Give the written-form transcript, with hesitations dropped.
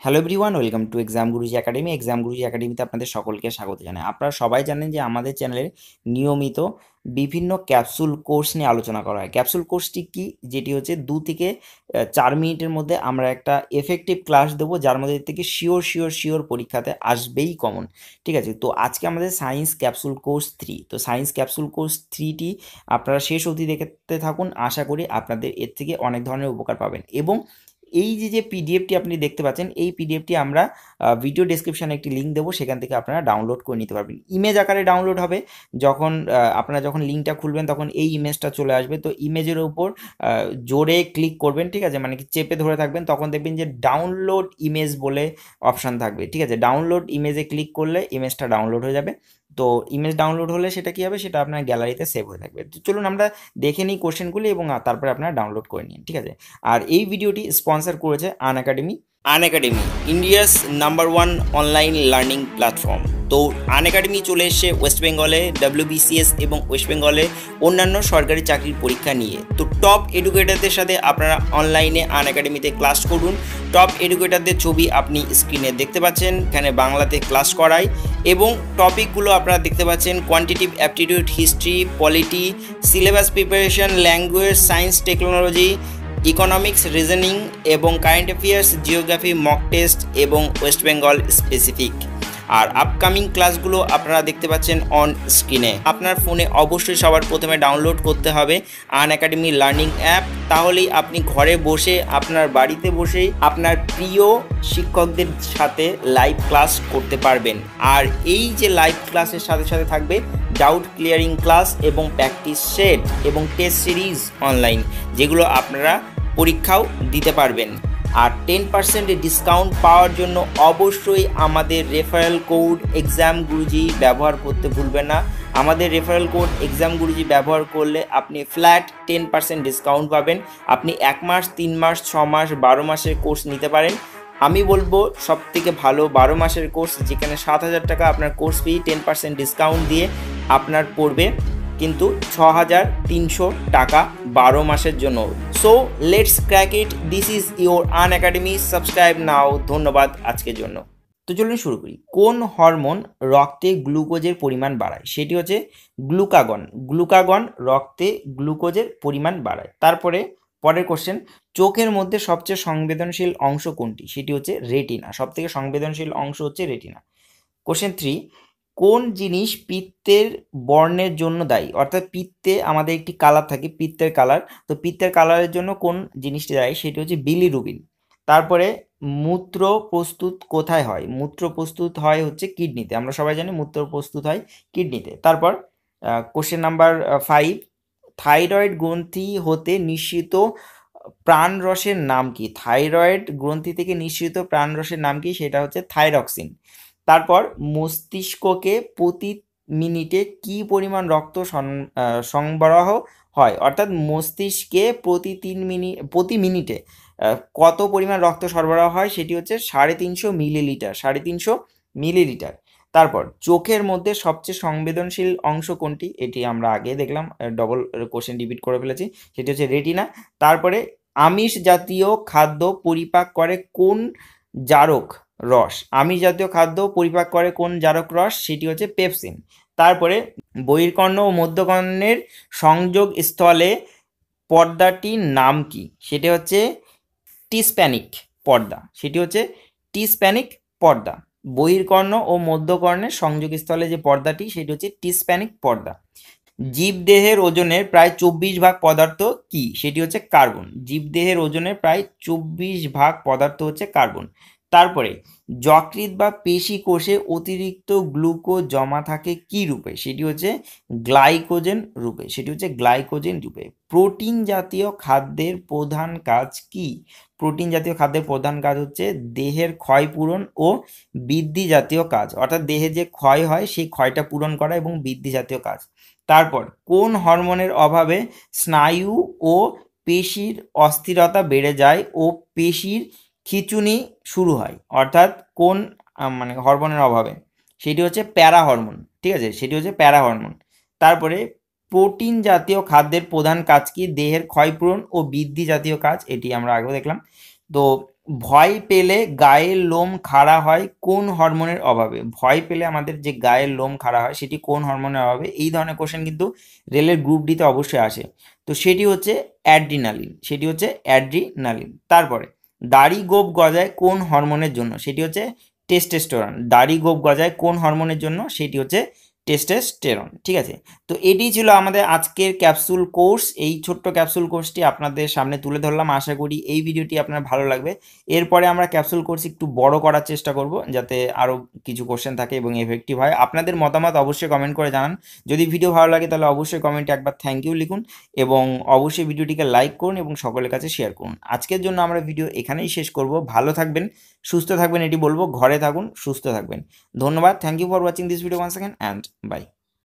Hello everyone, welcome to exam Guruji academy. Exam Guruji একাডেমিতে আপনাদের সকলকে স্বাগত জানাই। আপনারা সবাই জানেন যে আমাদের চ্যানেলে নিয়মিত বিভিন্ন ক্যাপসুল কোর্স নিয়ে আলোচনা করা হয়। ক্যাপসুল কোর্সটি কি? যেটি হচ্ছে 2 থেকে 4 মিনিটের মধ্যে আমরা একটা এফেক্টিভ ক্লাস দেবো, যার মধ্যে থেকে শিওর পরীক্ষাতে আসবেই কমন। ঠিক আছে, তো আজকে আমাদের সায়েন্স ক্যাপসুল কোর্স 3। তো সায়েন্স ক্যাপসুল কোর্স 3টি আপনারা শেষ অবধি দেখতে থাকুন। আশা করি আপনাদের এর থেকে অনেক ধরনের উপকার পাবেন। এবং এই যে পিডিএফটি আপনি দেখতে পাচ্ছেন, এই পিডিএফটি আমরা ভিডিও ডেসক্রিপশানে একটি লিঙ্ক দেবো, সেখান থেকে আপনারা ডাউনলোড করে নিতে পারবেন। ইমেজ আকারে ডাউনলোড হবে। যখন আপনারা যখন লিঙ্কটা খুলবেন তখন এই ইমেজটা চলে আসবে। তো ইমেজের উপর জোরে ক্লিক করবেন, ঠিক আছে, মানে কি চেপে ধরে থাকবেন, তখন দেখবেন যে ডাউনলোড ইমেজ বলে অপশান থাকবে। ঠিক আছে, ডাউনলোড ইমেজে ক্লিক করলে ইমেজটা ডাউনলোড হয়ে যাবে। তো ইমেজ ডাউনলোড হলে সেটা কী হবে, সেটা আপনার গ্যালারিতে সেভ হয়ে থাকবে। তো চলুন আমরা দেখে নিই কোশ্চেনগুলি এবং তারপরে আপনারা ডাউনলোড করে নিন। ঠিক আছে, আর এই ভিডিওটি স্পন্সর করেছে Unacademy. Unacademy India's number 1 online learning platform. তো আনএকাডেমি চলে এসছে ওয়েস্ট বেঙ্গলে WBCS এবং ওয়েস্ট বেঙ্গলে অন্যান্য সরকারি চাকরির পরীক্ষা নিয়ে। তো টপ এডুকেটারদের সাথে আপনারা অনলাইনে আনএকাডেমিতে ক্লাস করুন। টপ এডুকেটারদের ছবি আপনি স্ক্রিনে দেখতে পাচ্ছেন, এখানে বাংলাতে ক্লাস করায় এবং টপিকগুলো আপনারা দেখতে পাচ্ছেন: quantitative aptitude, history, polity, syllabus preparation, language, science, technology, economics, reasoning এবং current affairs, geography, mock test এবং ওয়েস্ট বেঙ্গল স্পেসিফিক। আর আপকামিং ক্লাসগুলো আপনারা দেখতে পাচ্ছেন অন স্ক্রিনে। আপনার ফোনে অবশ্যই সবার প্রথমে ডাউনলোড করতে হবে আনএকাডেমি লার্নিং অ্যাপ। তাহলেই আপনি ঘরে বসে, আপনার বাড়িতে বসেই আপনার প্রিয় শিক্ষকদের সাথে লাইভ ক্লাস করতে পারবেন। আর এই যে লাইভ ক্লাসের সাথে সাথে থাকবে ডাউট ক্লিয়ারিং ক্লাস এবং প্র্যাকটিস সেট এবং টেস্ট সিরিজ অনলাইন, যেগুলো আপনারা পরীক্ষাও দিতে পারবেন। আর 10% ডিসকাউন্ট পাওয়ার জন্য অবশ্যই আমাদের রেফারেল কোড এক্সাম গুরুজি ব্যবহার করতে ভুলবেন না। আমাদের রেফারেল কোড এক্সাম গুরুজি ব্যবহার করলে আপনি ফ্ল্যাট 10% ডিসকাউন্ট পাবেন। আপনি 1 মাস, 3 মাস, 6 মাস, 12 মাসের কোর্স নিতে পারেন। আমি বলবো সব থেকে ভালো 12 মাসের কোর্স, যেখানে 7,000 টাকা আপনার কোর্স ফি 10% ডিসকাউন্ট দিয়ে আপনার পড়বে কিন্তু 6,300 টাকা 12 মাসের জন্য। So let's crack it, this is your Unacademy, subscribe now. ধন্যবাদ আজকের জন্য। তো চলুন শুরু করি। কোন হরমোন রক্তে গ্লুকোজের পরিমাণ বাড়ায়? সেটি হচ্ছে গ্লুকাগন। গ্লুকাগন রক্তে গ্লুকোজের পরিমাণ বাড়ায়। তারপরে পরের কোশ্চেন, চোখের মধ্যে সবচেয়ে সংবেদনশীল অংশ কোনটি? সেটি হচ্ছে রেটিনা। সব থেকে সংবেদনশীল অংশ হচ্ছে রেটিনা। কোশ্চেন 3, কোন জিনিস পিত্তের বর্ণের জন্য দায়ী? অর্থাৎ পিত্তে আমাদের একটি কালার থাকে, পিত্তের কালার। তো পিত্তের কালারের জন্য কোন জিনিসটি দায়ী? সেটি হচ্ছে বিলিরুবিন। তারপরে মূত্র প্রস্তুত কোথায় হয়? মূত্র প্রস্তুত হয় হচ্ছে কিডনিতে। আমরা সবাই জানি মূত্র প্রস্তুত হয় কিডনিতে। তারপর কোশ্চেন নাম্বার 5, থাইরয়েড গ্রন্থি হতে নিঃসৃত প্রাণরসের নাম কি? থাইরয়েড গ্রন্থি থেকে নিঃসৃত প্রাণরসের নাম কি? সেটা হচ্ছে থাইরক্সিন। তারপর মস্তিষ্ককে প্রতি মিনিটে কি পরিমাণ রক্ত সরবরাহ হয়? অর্থাৎ মস্তিষ্কে প্রতি মিনিটে কত পরিমাণ রক্ত সরবরাহ হয়? সেটি হচ্ছে 350 মিলিলিটার। 350 মিলিলিটার। তারপর চোখের মধ্যে সবচেয়ে সংবেদনশীল অংশ কোনটি? এটি আমরা আগে দেখলাম, ডবল কোশ্চেন রিপিট করে ফেলেছি। সেটি হচ্ছে রেটিনা। তারপরে আমিষ জাতীয় খাদ্য পরিপাক করে কোন জারক রস? আমিষ জাতীয় খাদ্য পরিপাক করে কোন জারক রস? সেটি হচ্ছে পেপসিন। তারপরে বহির্কর্ণ ও মধ্যকর্ণের সংযোগ স্থলে পর্দাটির নাম কি? সেটি হচ্ছে টিস্প্যানিক পর্দা। সেটি হচ্ছে টিস্প্যানিক পর্দা। বহির্কর্ণ ও মধ্যকর্ণের সংযোগস্থলে যে পর্দাটি, সেটি হচ্ছে টিস্প্যানিক পর্দা। জীবদেহের ওজনের প্রায় 24 ভাগ পদার্থ কি? সেটি হচ্ছে কার্বন। জীবদেহের ওজনের প্রায় 24 ভাগ পদার্থ হচ্ছে কার্বন। তারপরে যকৃৎ বা পেশি কোষে অতিরিক্ত গ্লুকোজ জমা থাকে কি রূপে? সেটি হচ্ছে গ্লাইকোজেন রূপে। সেটি হচ্ছে গ্লাইকোজেন রূপে। প্রোটিন জাতীয় খাদ্যের প্রধান কাজ কি? প্রোটিন জাতীয় খাদ্যের প্রধান কাজ হচ্ছে দেহের ক্ষয় পূরণ ও বৃদ্ধি জাতীয় কাজ। অর্থাৎ দেহে যে ক্ষয় হয় সেই ক্ষয়টা পূরণ করা এবং বৃদ্ধি জাতীয় কাজ। তারপর কোন হরমোনের অভাবে স্নায়ু ও পেশির অস্থিরতা বেড়ে যায় ও পেশির খিঁচুনি শুরু হয়? অর্থাৎ কোন মানে হরমোনের অভাবে? সেটি হচ্ছে প্যারা হরমোন। ঠিক আছে, সেটি হচ্ছে প্যারা হরমোন। তারপরে প্রোটিন জাতীয় খাদ্যের প্রধান কাজ কি? দেহের ক্ষয়পূরণ ও বৃদ্ধি জাতীয় কাজ। এটি আমরা আগেও দেখলাম। তো ভয় পেলে গায়ের লোম খাড়া হয় কোন হরমোনের অভাবে? ভয় পেলে আমাদের যে গায়ের লোম খাড়া হয় সেটি কোন হরমোনের অভাবে? এই ধরনের কোশ্চেন কিন্তু রেলের গ্রুপ ডিতে অবশ্যই আসে। তো সেটি হচ্ছে অ্যাড্রিনালিন, সেটি হচ্ছে অ্যাড্রিনালিন। তারপরে দাড়ি গোঁফ গজায় কোন হরমোনের জন্য? সেটি হচ্ছে টেস্টোস্টেরন। দাড়ি গোঁফ গজায় কোন হরমোনের জন্য? সেটি হচ্ছে টেস্টোস্টেরন। ঠিক আছে, তো এটি ছিল আমাদের আজকের ক্যাপসুল কোর্স। এই ছোট্ট ক্যাপসুল কোর্সটি আপনাদের সামনে তুলে ধরলাম। আশা করি এই ভিডিওটি আপনার ভালো লাগবে। এরপরে আমরা ক্যাপসুল কোর্স একটু বড় করার চেষ্টা করব, যাতে আরও কিছু কোশ্চেন থাকে এবং এফেক্টিভ হয়। আপনাদের মতামত অবশ্যই কমেন্ট করে জানান। যদি ভিডিও ভালো লাগে তাহলে অবশ্যই কমেন্টে একবার থ্যাংক ইউ লিখুন এবং অবশ্যই ভিডিওটিকে লাইক করুন এবং সকলের কাছে শেয়ার করুন। আজকের জন্য আমরা ভিডিও এখানেই শেষ করব। ভালো থাকবেন, সুস্থ থাকবেন, এটি বলবো। ঘরে থাকুন, সুস্থ থাকবেন। ধন্যবাদ। Thank you for watching this video once second and by.